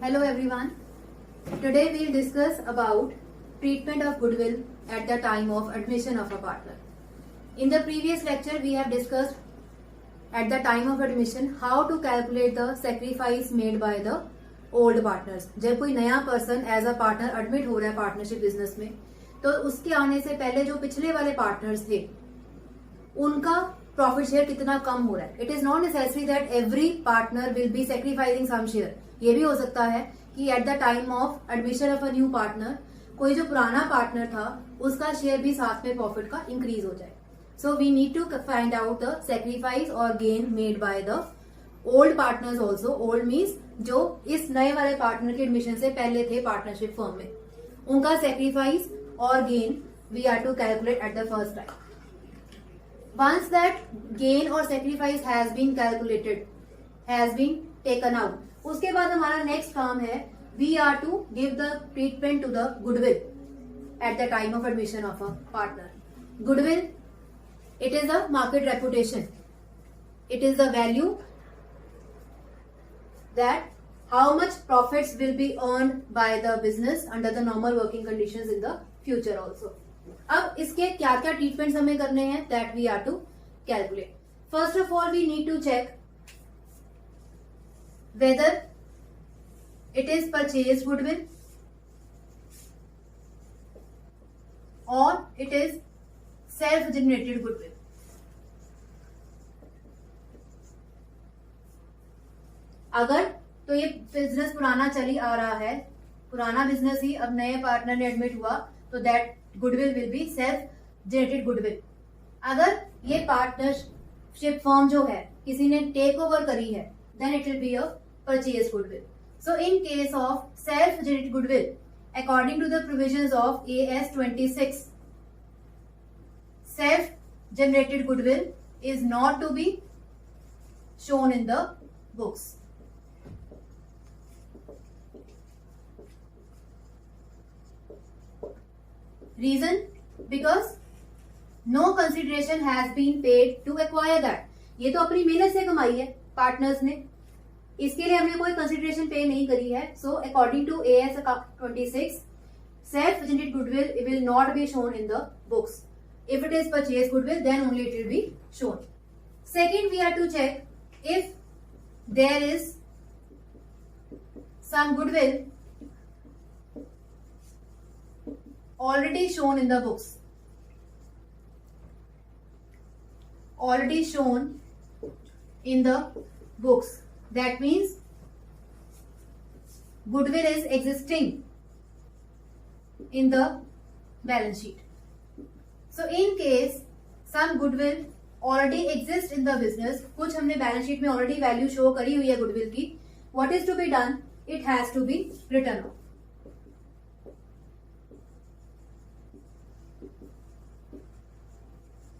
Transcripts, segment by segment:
Hello everyone. Today we'll discuss about treatment of goodwill at the time of admission of a partner. In the previous lecture we have discussed at the time of admission how to calculate the sacrifice made by the old partners. जब कोई नया person as a partner admit हो रहा है partnership business में, तो उसके आने से पहले जो पिछले वाले partners थे उनका प्रॉफिट शेयर कितना कम हो रहा है. It is not necessary that every partner will be sacrificing some share. ये भी हो सकता है कि at the time of admission of a new partner कोई जो पुराना पार्टनर था उसका शेयर भी साथ में प्रॉफिट का इंक्रीज हो जाए. So we need to find out the sacrifice और gain made by the old partners also. Old means जो इस नए वाले पार्टनर के एडमिशन से पहले थे पार्टनरशिप फर्म में, उनका सेक्रीफाइस और gain we are to calculate at the first time. Once that gain or sacrifice has been calculated, has been taken out, उसके बाद हमारा नेक्स्ट काम है we are to give the treatment to the goodwill at the time of admission of a partner. Goodwill, it is a market reputation. It is the value that how much profits will be earned by the business under the normal working conditions in the future also. अब इसके क्या क्या treatments हमें करने हैं that we are to calculate. First of all we need to check whether it is purchase goodwill और it is self generated goodwill. अगर तो ये बिजनेस पुराना चली आ रहा है, पुराना बिजनेस ही अब नए पार्टनर ने एडमिट हुआ तो that goodwill will be self generated goodwill. अगर ये पार्टनरशिप फर्म जो है किसी ने टेक ओवर करी है then it will be a purchase goodwill. So in case of self generated goodwill according to the provisions of AS 26, self generated goodwill is not to be shown in the books. Reason? Because no consideration has been paid to acquire that. ये तो अपनी मेहनत से कमाई है partners ने, इसके लिए हमने कोई कंसिडरेशन पे नहीं करी है. So according to AS 26, self generated goodwill will not be shown in the books. If it is purchase goodwill then only it will be shown. Second we are to check if there is some goodwill already shown in the books, already shown in the books. That means goodwill is existing in the balance sheet. So in case some goodwill already exists in the business, कुछ हमने balance sheet में already value show करी हुई है goodwill की, what is to be done? It has to be written off.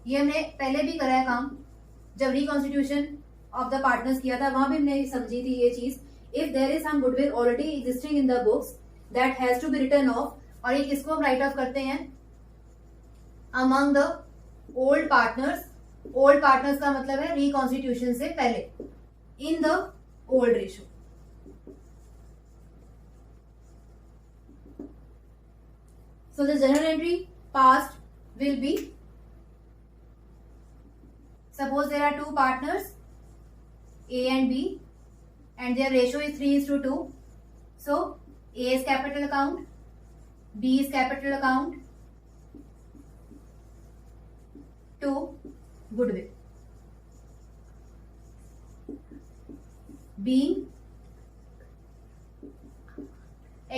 ये हमने पहले भी करा है काम, जब रिकॉन्स्टिट्यूशन ऑफ द पार्टनर्स किया था वहां भी हमने समझी थी ये चीज. If there is some goodwill already existing in the books that has to be written off. और ये किसको हम राइट ऑफ करते हैं? Among the old partners. Old partners का मतलब है रिकॉन्स्टिट्यूशन से पहले in the old ratio. So the general entry passed will be, suppose there are two partners A and B and their ratio is 3:2. So A is capital account, B is capital account to goodwill. Being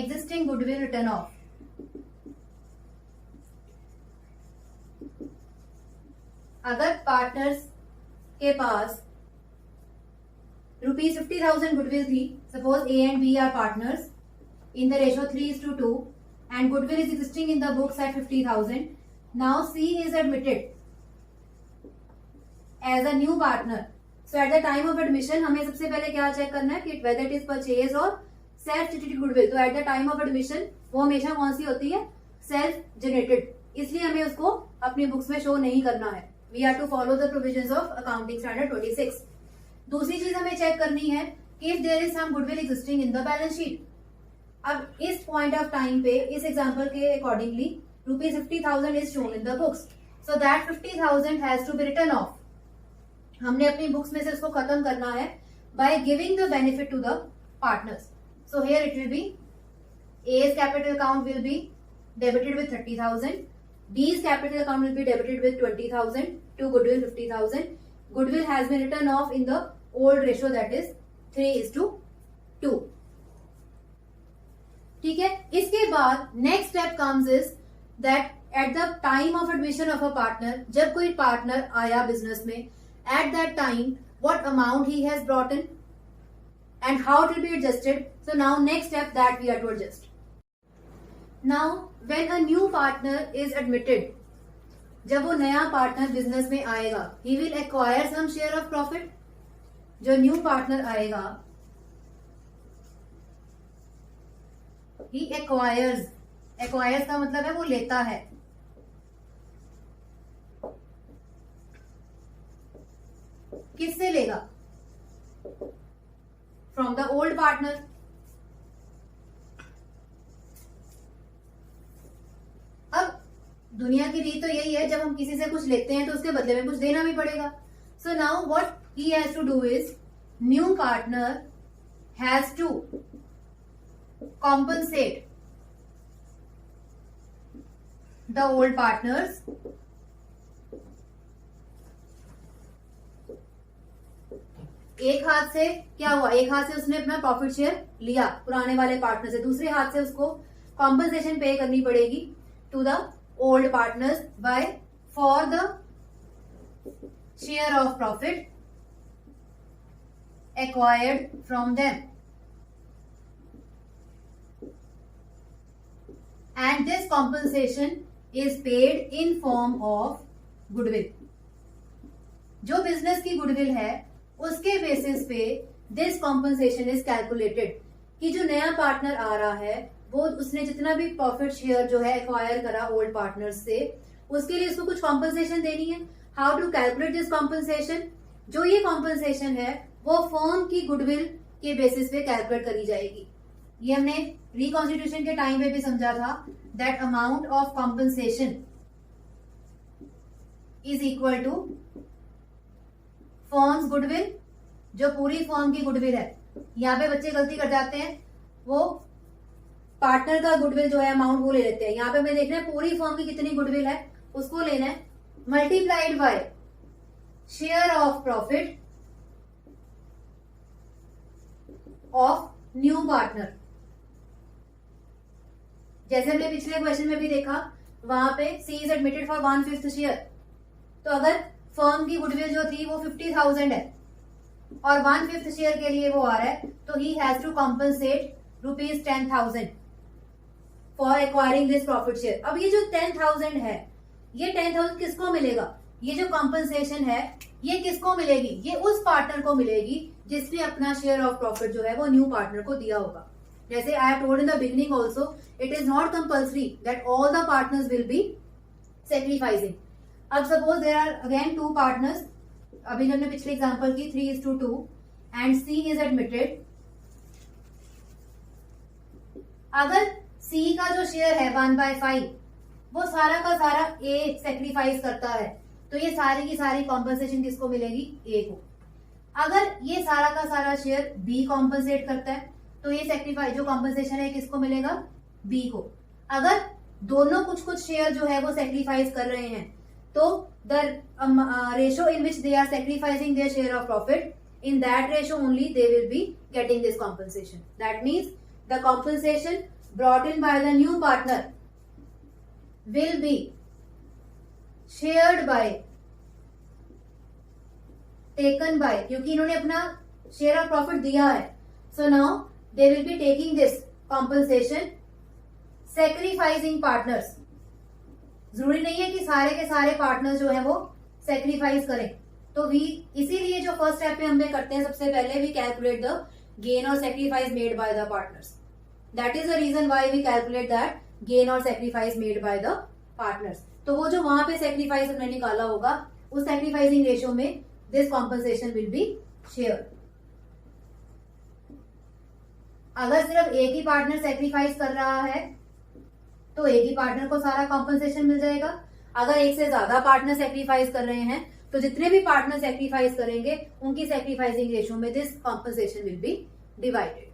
existing goodwill written off. अगर partners के पास ₹50,000 goodwill थी, suppose A and B are partners in the ratio 3:2 and goodwill is existing in the books at 50,000. Now C is admitted as a new partner. So at the time of admission हमें सबसे पहले क्या check करना है कि whether it is purchase और self generated goodwill. तो at the time of admission वो हमेशा कौन सी होती है? self generated. इसलिए हमें उसको अपनी बुक्स में शो नहीं करना है. We are to follow the provisions of accounting standard 26. दूसरी चीज हमें चेक करनी है कि if there is some goodwill existing in the balance sheet, अब इस पॉइंट ऑफ टाइम पे इस एग्जांपल के accordingly ₹50,000 is shown in the books, so that 50,000 has to be written off. हमने अपनी बुक्स में से उसको खत्म करना है by giving the benefit to the partners. So here it will be A's capital account will be debited with 30,000. B's capital account will be debited with 20,000 to goodwill 50,000. Goodwill has been written off in the old ratio, that is 3:2. ठीक है. इसके बाद next step comes is that at the time of admission of a partner, जब कोई partner आया business में, at that time what amount he has brought in and how it will be adjusted. So now next step that we are to adjust. Now when a new partner is admitted, जब वो नया partner business में आएगा, he will acquire some share of profit. जो new partner आएगा, he acquires का मतलब है वो लेता है. किससे लेगा? From the old partner. अब दुनिया की रीत तो यही है, जब हम किसी से कुछ लेते हैं तो उसके बदले में कुछ देना भी पड़ेगा. So now what he has to do is, new partner has to compensate the old partners एक हाथ से. क्या हुआ? एक हाथ से उसने अपना प्रॉफिट शेयर लिया पुराने वाले पार्टनर से, दूसरे हाथ से उसको कॉम्पनसेशन पे करनी पड़ेगी to the old partners by for the share of profit acquired from them, and this compensation is paid in form of goodwill. जो बिजनेस की गुडविल है उसके बेसिस पे दिस कॉम्पनसेशन इज कैलकुलेटेड, कि जो नया पार्टनर आ रहा है वो उसने जितना भी प्रॉफिट शेयर जो है एक्वायर करा ओल्ड पार्टनर से, उसके लिए उसको कुछ कॉम्पनसेशन देनी है. How to calculate this compensation? जो ये कॉम्पनसेशन है वो फर्म की गुडविल के बेसिस पे कैलकुलेट करी जाएगी. ये हमने रिकॉन्स्टिट्यूशन के टाइम पे भी समझा था, that amount of compensation is equal to firm's goodwill, जो पूरी फर्म की गुडविल है. यहाँ पे बच्चे गलती कर जाते हैं, वो पार्टनर का गुडविल जो है अमाउंट वो ले लेते हैं. यहाँ पे हमें देखना है पूरी फर्म की कितनी गुडविल है उसको लेना है, multiplied by share of profit of new partner. जैसे हमने पिछले क्वेश्चन में भी देखा, वहां पे सी इज एडमिटेड फॉर 1/5 शेयर. तो अगर फर्म की गुडविल जो थी वो 50,000 है और 1/5 शेयर के लिए वो आ रहा है, तो he has to compensate ₹10,000 for acquiring this profit share. अब ये जो 10,000 है, ये 10,000 किसको मिलेगा? ये जो कॉम्पनसेशन है ये किसको मिलेगी? ये उस पार्टनर को मिलेगी जिसने अपना शेयर ऑफ प्रॉफिट जो है वो न्यू पार्टनर को दिया होगा. जैसे I have told in the beginning also, it is not compulsory that all the partners will be sacrificing. अब suppose there are again 2 partners, अभी हमने पिछले एग्जांपल की 3:2 एंड सी इज एडमिटेड. अगर सी का जो शेयर है 1/5 वो सारा का सारा ए सेक्रीफाइस करता है, तो ये सारी की सारी कॉम्पनसेशन किसको मिलेगी? ए को. अगर ये सारा का सारा शेयर बी कॉम्पनसेट करता है, तो ये सेक्रीफाइस जो कॉम्पनसेशन है किसको मिलेगा? बी को. अगर दोनों कुछ कुछ शेयर जो है वो सेक्रीफाइस कर रहे हैं, तो the ratio in which they are sacrificing their share of profit, in that ratio only they will be getting this compensation. That means the compensation brought in by the new partner will be shared by, taken by, क्योंकि इन्होंने अपना share of profit दिया है. So now they will be taking this compensation sacrificing partners. जरूरी नहीं है कि सारे के सारे पार्टनर्स जो है वो सेक्रीफाइस करें. तो वी इसीलिए जो फर्स्ट स्टेप पे हमने करते हैं, सबसे पहले वी कैलकुलेट द गेन और sacrifice made by the partners. That is the reason why we calculate that gain और sacrifice made by the partners. तो वो जो वहां पे सेक्रीफाइस हमने निकाला होगा, उस सेक्रीफाइसिंग रेशियो में this compensation will be share. अगर सिर्फ एक ही पार्टनर सेक्रीफाइस कर रहा है तो एक ही पार्टनर को सारा कॉम्पनसेशन मिल जाएगा। अगर एक से ज्यादा पार्टनर सेक्रीफाइस कर रहे हैं तो जितने भी पार्टनर सेक्रीफाइस करेंगे उनकी सेक्रीफाइसिंग रेशियो में this compensation will be divided.